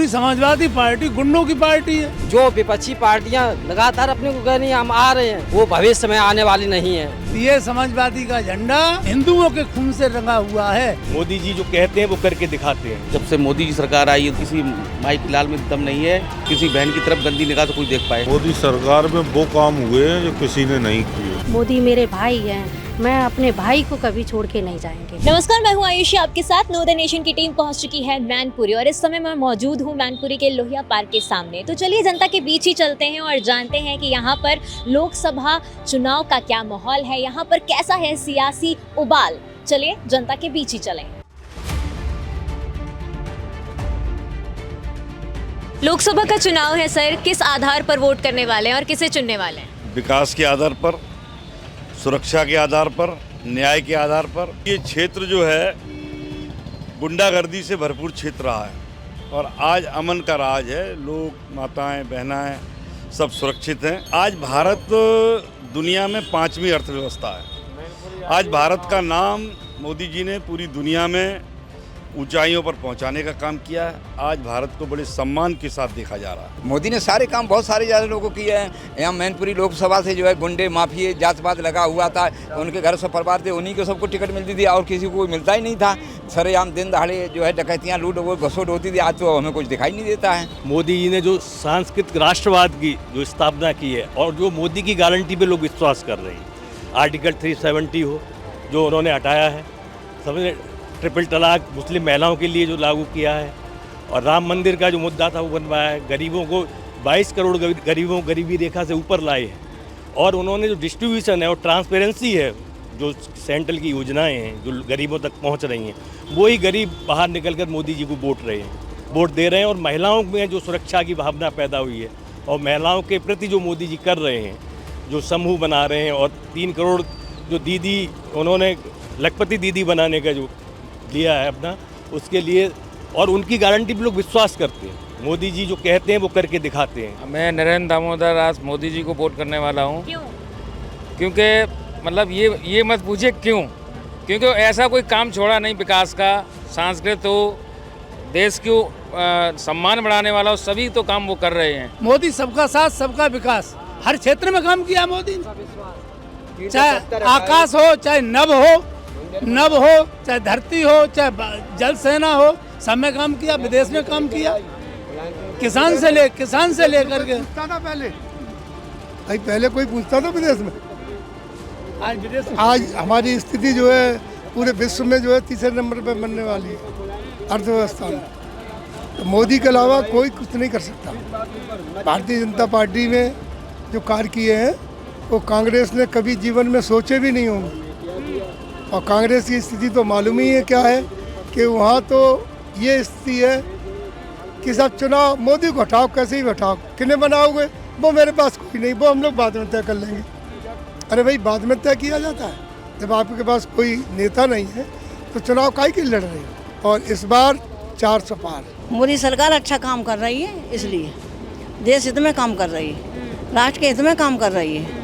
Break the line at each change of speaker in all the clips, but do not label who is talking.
पूरी समाजवादी पार्टी गुंडों की पार्टी है।
जो विपक्षी पार्टियां लगातार अपने को कह रही हैं हम आ रहे हैं, वो भविष्य में आने वाली नहीं है।
ये समाजवादी का झंडा हिंदुओं के खून से रंगा हुआ है।
मोदी जी जो कहते हैं वो करके दिखाते हैं।
जब से मोदी जी सरकार आई है, किसी माई के लाल में दम नहीं है, किसी बहन की तरफ गंदी निगाह से कोई देख पाए।
मोदी सरकार में वो काम हुए हैं जो किसी ने नहीं किए।
मोदी मेरे भाई हैं, मैं अपने भाई को कभी छोड़ के नहीं जाएंगे।
नमस्कार, मैं हूं आयुषी, आपके साथ नो द नेशन की टीम पहुंच चुकी है मैनपुरी और इस समय मैं मौजूद हूं मैनपुरी के लोहिया पार्क के सामने। तो चलिए जनता के बीच ही चलते हैं और जानते हैं कि यहाँ पर लोकसभा चुनाव का क्या माहौल है, यहाँ पर कैसा है सियासी उबाल। चलिए जनता के बीच ही चलें। लोकसभा का चुनाव है सर, किस आधार पर वोट करने वाले हैं और किसे चुनने वाले हैं?
विकास के आधार पर, सुरक्षा के आधार पर, न्याय के आधार पर। ये क्षेत्र जो है गुंडागर्दी से भरपूर क्षेत्र रहा है और आज अमन का राज है। लोग, माताएं, बहनाएं सब सुरक्षित हैं। आज भारत दुनिया में 5वीं अर्थव्यवस्था है। आज भारत का नाम मोदी जी ने पूरी दुनिया में ऊंचाइयों पर पहुंचाने का काम किया है। आज भारत को बड़े सम्मान के साथ देखा जा रहा है।
मोदी ने सारे काम बहुत सारे ज़्यादा लोगों को किए हैं। यहाँ मैनपुरी लोकसभा से जो है गुंडे, माफिए, जात-पात लगा हुआ था, उनके घर से परिवार थे, उन्हीं को सबको टिकट मिलती थी और किसी को मिलता ही नहीं था। सरेआम दिन दहाड़े जो है डकैतियाँ, लूट वो घसोट होती थी। आज तो हमें कुछ दिखाई नहीं देता है।
मोदी जी ने जो सांस्कृतिक राष्ट्रवाद की जो स्थापना की है और जो मोदी की गारंटी पे लोग विश्वास कर रहे हैं, आर्टिकल 370 हो जो उन्होंने हटाया है, सबने ट्रिपल तलाक मुस्लिम महिलाओं के लिए जो लागू किया है और राम मंदिर का जो मुद्दा था वो बनवाया है, गरीबों को 22 करोड़ गरीबों गरीबी रेखा से ऊपर लाए हैं और उन्होंने जो डिस्ट्रीब्यूशन है और ट्रांसपेरेंसी है, जो सेंट्रल की योजनाएं हैं जो गरीबों तक पहुंच रही हैं, वही गरीब बाहर निकलकर मोदी जी को वोट दे रहे हैं और महिलाओं में जो सुरक्षा की भावना पैदा हुई है और महिलाओं के प्रति जो मोदी जी कर रहे हैं, जो समूह बना रहे हैं और 3 करोड़ जो दीदी उन्होंने लखपति दीदी बनाने का जो लिया है अपना, उसके लिए और उनकी गारंटी पे लोग विश्वास करते हैं। मोदी जी जो कहते हैं वो करके दिखाते हैं।
मैं नरेंद्र दामोदर दास मोदी जी को वोट करने वाला हूँ।
क्यों?
क्योंकि मतलब ये मत पूछिए क्यों, क्योंकि ऐसा कोई काम छोड़ा नहीं विकास का, सांस्कृतिक हो, देश को सम्मान बढ़ाने वाला हो, सभी तो काम वो कर रहे हैं।
मोदी सबका साथ सबका विकास, हर क्षेत्र में काम किया मोदी ने। चाहे आकाश हो, चाहे नभ हो, चाहे धरती हो, चाहे जल सेना हो, सब में काम किया। विदेश में काम किया, किसान से लेकर के।
पहले कोई पूछता था विदेश में? आज हमारी स्थिति जो है पूरे विश्व में जो है 3रे नंबर पर बनने वाली है अर्थव्यवस्था में। तो मोदी के अलावा कोई कुछ नहीं कर सकता। भारतीय जनता पार्टी में जो कार्य किए हैं वो कांग्रेस ने कभी जीवन में सोचे भी नहीं होंगे। और कांग्रेस की स्थिति तो मालूम ही है क्या है कि वहाँ तो ये स्थिति है कि सब चुनाव मोदी को हटाओ, कैसे ही हटाओ, किन्हें बनाओगे, वो मेरे पास कोई नहीं, वो हम लोग बाद में तय कर लेंगे। अरे भाई, बाद में तय किया जाता है। जब आपके पास कोई नेता नहीं है तो चुनाव काहे के लड़ रहे हैं। और इस बार 400 पार।
मोदी सरकार अच्छा काम कर रही है, इसलिए देश हित में काम कर रही है, राष्ट्र के हित में काम कर रही है।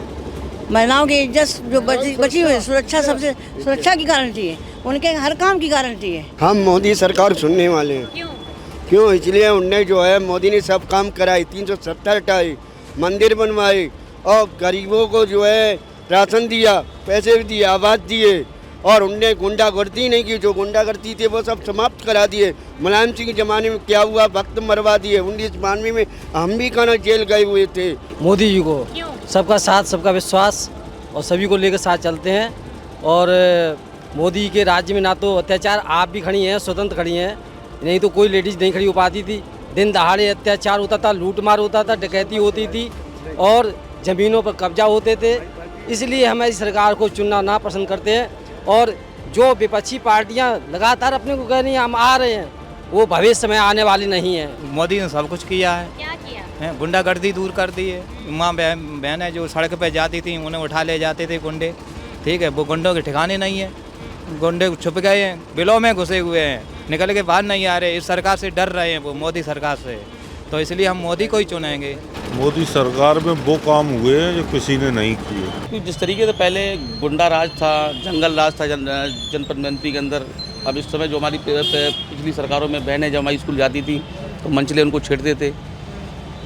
महिलाओं की इज्जत जो बची हुई है, सुरक्षा, सबसे सुरक्षा की गारंटी है, उनके हर काम की गारंटी है।
हम मोदी सरकार सुनने वाले हैं। क्यों? इसलिए उनने जो है मोदी ने सब काम कराई, 370 हटाई, मंदिर बनवाए और गरीबों को जो है राशन दिया, पैसे भी दिए, आवास दिए और उनने गुंडागर्दी नहीं की। जो गुंडागर्दी थी वो सब समाप्त करा दिए। मुलायम सिंह के ज़माने में क्या हुआ, वक्त मरवा दिए। 1992 में हम भी कहाँ जेल गए हुए थे। मोदी जी को सबका साथ सबका विश्वास और सभी को लेकर साथ चलते हैं और मोदी के राज्य में ना तो अत्याचार, आप भी खड़ी हैं, स्वतंत्र खड़ी हैं, नहीं तो कोई लेडीज़ नहीं खड़ी हो पाती थी। दिन दहाड़े अत्याचार होता था, लूटमार होता था, डकैती होती थी और ज़मीनों पर कब्जा होते थे। इसलिए हम इस सरकार को चुनना ना पसंद करते हैं और जो विपक्षी पार्टियां लगातार अपने को कह रही हैं हम आ रहे हैं, वो भविष्य में आने वाली नहीं है।
मोदी ने सब कुछ किया है।
क्या किया?
गुंडागर्दी दूर कर दी है। माँ बहनें जो सड़क पे जाती थी उन्हें उठा ले जाते थे गुंडे, ठीक है, वो गुंडों के ठिकाने नहीं है। गुंडे छुप गए हैं, बिलों में घुसे हुए हैं, निकल के बाहर नहीं आ रहे। इस सरकार से डर रहे हैं वो, मोदी सरकार से, तो इसलिए हम मोदी को ही चुनेंगे।
मोदी सरकार में वो काम हुए हैं जो किसी ने नहीं किए।
जिस तरीके से पहले गुंडा राज था, जंगल राज था जनपद मैनपुरी के अंदर, अब इस समय जो हमारी पिछली सरकारों में बहनें जब हमारी स्कूल जाती थी तो मंचले उनको छेड़ते थे।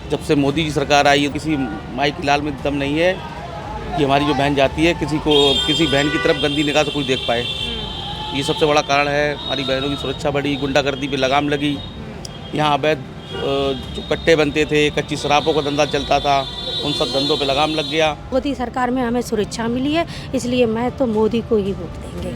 जब से मोदी जी सरकार आई है, किसी माई की लाल में दम नहीं है कि हमारी जो बहन जाती है किसी बहन की तरफ गंदी निगाह से कोई देख पाए। ये सबसे बड़ा कारण है। हमारी बहनों की सुरक्षा बढ़ी, गुंडागर्दी पे लगाम लगी। यहाँ अवैध जो कट्टे बनते थे, कच्ची शराबों का धंधा चलता था, उन सब धंधों पे लगाम लग गया।
मोदी सरकार में हमें सुरक्षा मिली है, इसलिए मैं तो मोदी को ही वोट देंगे।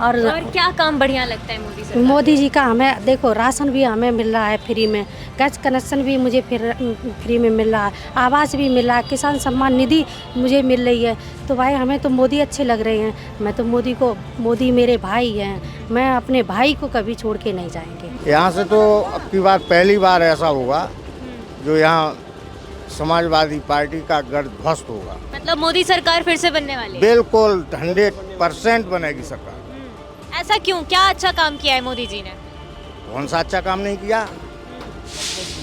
और क्या काम बढ़िया लगता है मोदी सरकार?
मोदी जी का हमें देखो, राशन भी हमें मिल रहा है फ्री में, गैस कनेक्शन भी मुझे फ्री में मिल रहा है, आवास भी मिल रहा है, किसान सम्मान निधि मुझे मिल रही है। तो भाई हमें तो मोदी अच्छे लग रहे हैं। मैं तो मोदी मेरे भाई हैं, मैं अपने भाई को कभी छोड़ के नहीं जाएंगे।
यहाँ से तो अब की बार पहली बार ऐसा होगा जो यहाँ समाजवादी पार्टी का गढ़ ध्वस्त होगा।
मतलब मोदी सरकार फिर से बनने वाली है?
बिल्कुल 100% बनेगी सरकार।
ऐसा क्यों? क्या अच्छा काम किया है मोदी जी ने?
कौन सा अच्छा काम नहीं किया?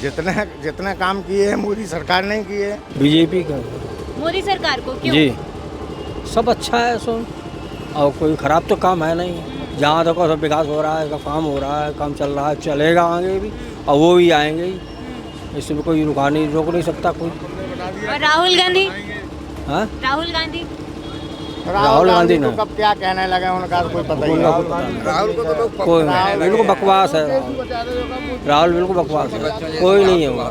जितने काम किए हैं मोदी सरकार नहीं किए।
बीजेपी का।
मोदी सरकार को क्यों?
जी सब अच्छा है, सो और कोई खराब तो काम है नहीं। जहाँ देखो सब विकास हो रहा है, काम हो रहा है, काम चल रहा है, चलेगा आगे भी, और वो भी आएंगे ही। इसमें कोई रोक नहीं सकता कोई।
और राहुल गांधी?
हाँ,
राहुल गांधी
तो कब क्या कहने लगे उनका कोई पता ही नहीं। राहुल को तो लोग
कोई बिल्कुल बकवास है। राहुल बिल्कुल बकवास है, कोई नहीं है वो।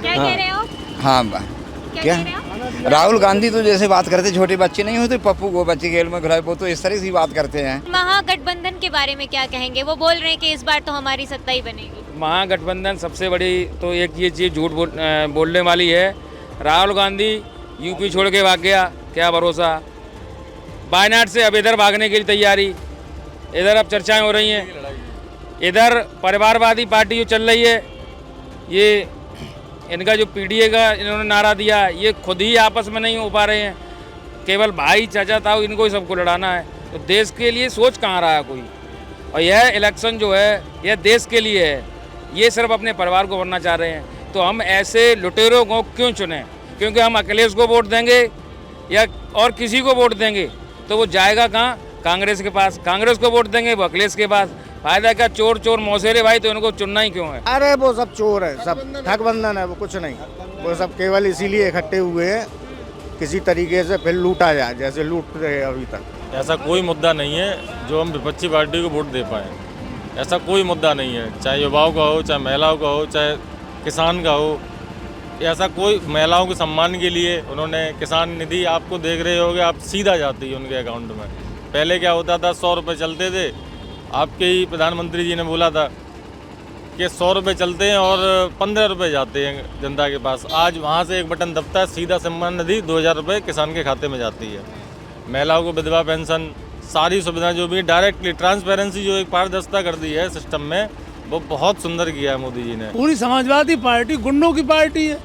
क्या कह रहे हो?
हाँ क्या राहुल गांधी तो जैसे बात करते छोटे बच्चे नहीं होते, पप्पू को बच्चे खेल में घुराए, वो तो इस तरह से बात करते हैं।
महागठबंधन के बारे में क्या कहेंगे? वो बोल रहे हैं कि इस बार तो हमारी सत्ता ही बनेगी।
महागठबंधन सबसे बड़ी तो एक ये चीज़ झूठ बोलने वाली है। राहुल गांधी यूपी छोड़ के भाग गया, क्या भरोसा। वायनाड से अब इधर भागने की तैयारी, इधर अब चर्चाएं हो रही हैं। इधर परिवारवादी पार्टी जो चल रही है, ये इनका जो पीडीए का इन्होंने नारा दिया, ये खुद ही आपस में नहीं हो पा रहे हैं। केवल भाई चाचा ताऊ इनको ही सबको लड़ाना है, तो देश के लिए सोच कहाँ रहा है कोई। और यह इलेक्शन जो है यह देश के लिए है, ये सिर्फ अपने परिवार को बनना चाह रहे हैं। तो हम ऐसे लुटेरों को क्यों चुनें? क्योंकि हम अखिलेश को वोट देंगे या और किसी को वोट देंगे तो वो जाएगा कहाँ? कांग्रेस के पास। कांग्रेस को वोट देंगे वो अखिलेश के पास। फायदा क्या? चोर मौसेरे भाई, तो इनको चुनना ही क्यों है?
अरे वो सब चोर है, सब ठगबंधन है, वो कुछ नहीं। वो सब केवल इसीलिए इकट्ठे हुए हैं किसी तरीके से फिर लूटा जाए, जैसे लूट रहे हैं अभी तक।
ऐसा कोई मुद्दा नहीं है जो हम विपक्षी पार्टी को वोट दे पाएँ। ऐसा कोई मुद्दा नहीं है, चाहे युवाओं का हो, चाहे महिलाओं का हो, चाहे किसान का हो। ऐसा कोई महिलाओं के सम्मान के लिए उन्होंने किसान निधि, आपको देख रहे होगे, आप सीधा जाती है उनके अकाउंट में। पहले क्या होता था, 100 रुपये चलते थे। आपके ही प्रधानमंत्री जी ने बोला था कि 100 रुपये चलते हैं और 15 रुपये जाते हैं जनता के पास। आज वहाँ से एक बटन दबता है, सीधा सम्मान निधि 2000 रुपये किसान के खाते में जाती है। महिलाओं को विधवा पेंशन, सारी सुविधाएं जो भी डायरेक्टली, ट्रांसपेरेंसी जो एक पारदर्शिता कर दी है सिस्टम में, वो बहुत सुंदर किया है मोदी जी ने।
पूरी समाजवादी पार्टी गुंडों की पार्टी है,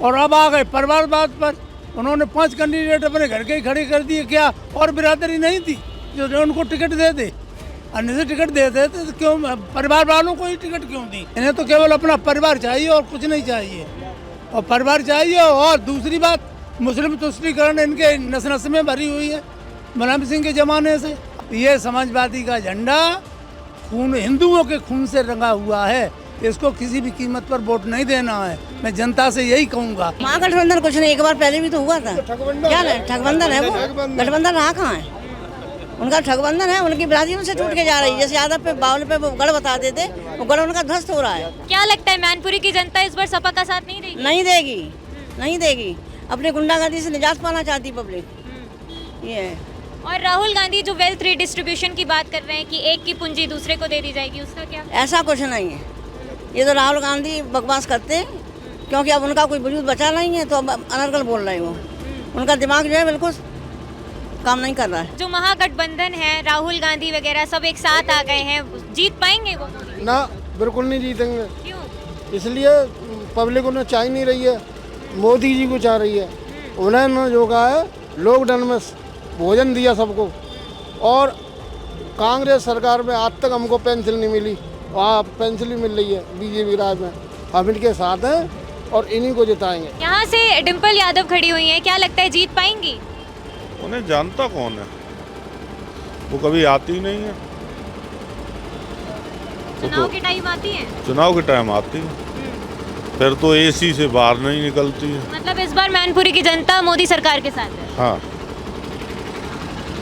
और अब आ गए परिवारवाद पर। उन्होंने 5 कैंडिडेट अपने घर के ही खड़े कर दिए। क्या और बिरादरी नहीं थी जो उनको टिकट दे दे? अन्य से टिकट देते थे तो क्यों परिवार वालों को ही टिकट क्यों दी? इन्हें तो केवल अपना परिवार चाहिए और कुछ नहीं चाहिए। और परिवार चाहिए, और दूसरी बात, मुस्लिम तुष्टीकरण इनके नस नस में भरी हुई है मुलायम सिंह के ज़माने से। ये समाजवादी का झंडा खून, हिंदुओं के खून से रंगा हुआ है। इसको किसी भी कीमत पर वोट नहीं देना है। मैं जनता से यही कहूँगा।
महागठबंधन कुछ नहीं, एक बार पहले भी तो हुआ था। क्या ठगबंधन है वो? गठबंधन रहा कहाँ है? उनका ठगबंधन है, उनकी बिरादरियों से टूट के जा रही है। जैसे यादव पे बावल पे वो गढ़ बता देते, वो गढ़ उनका ध्वस्त हो रहा है।
क्या लगता है मैनपुरी की जनता इस बार सपा का साथ नहीं देगी?
नहीं देगी। अपने गुंडागर्दी से निजात पाना चाहती पब्लिक, ये है।
और राहुल गांधी जो वेल्थ रीडिस्ट्रीब्यूशन की बात कर रहे हैं कि एक की पूंजी दूसरे को दे दी जाएगी, उसका क्या?
ऐसा कुछ नहीं है। ये तो राहुल गांधी बकवास करते हैं, क्योंकि अब उनका कोई वजूद बचा नहीं है, तो अब अनर्गल बोल रहे हो। उनका दिमाग जो है बिल्कुल काम नहीं कर रहा है।
जो महागठबंधन है, राहुल गांधी वगैरह सब एक साथ आ गए हैं, जीत पाएंगे वो?
ना, बिल्कुल नहीं जीतेंगे।
क्यों?
इसलिए पब्लिक उन्हें चाह नहीं रही है, मोदी जी को चाह रही है। उन्होंने जो कहा है, लॉकडाउन में भोजन दिया सबको, और कांग्रेस सरकार में आज तक हमको पेंशन नहीं मिली, वहाँ पेंशन भी मिल रही है बीजेपी राज में। हम इनके साथ हैं और इन्हीं को जिताएंगे।
यहाँ से डिम्पल यादव खड़ी हुई हैं, क्या लगता है जीत पाएंगी?
उन्हें जानता कौन है, वो कभी आती ही नहीं है।
चुनाव के टाइम आती है?
चुनाव के टाइम आती है, फिर तो एसी से बाहर नहीं निकलती है।
मतलब इस बार मैनपुरी की जनता मोदी सरकार के साथ है।
हाँ।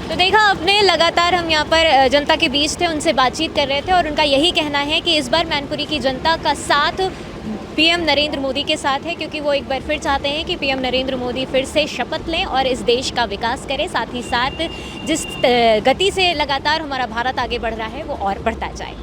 तो देखा आपने, लगातार हम यहाँ पर जनता के बीच थे, उनसे बातचीत कर रहे थे और उनका यही कहना है कि इस बार मैनपुरी की जनता का साथ पीएम नरेंद्र मोदी के साथ है, क्योंकि वो एक बार फिर चाहते हैं कि पीएम नरेंद्र मोदी फिर से शपथ लें और इस देश का विकास करें, साथ ही साथ जिस गति से लगातार हमारा भारत आगे बढ़ रहा है वो और बढ़ता जाए।